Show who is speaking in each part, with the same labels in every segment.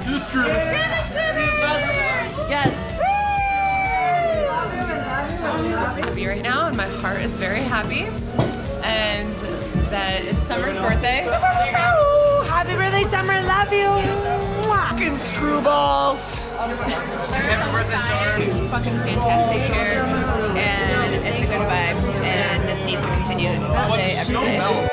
Speaker 1: To the strawberry.
Speaker 2: Yes. I'm happy right now, and my heart is very happy. And that it's Summer's birthday.
Speaker 3: Oh, happy birthday, Summer! Love you. Fucking screwballs.
Speaker 2: Happy birthday, Summer! It's fucking fantastic here, and it's a good vibe, and this needs to continue all day, every day.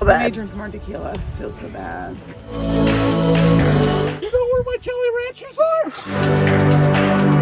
Speaker 3: I drink more tequila. Feels so bad.
Speaker 1: You know where my Jolly Ranchers are?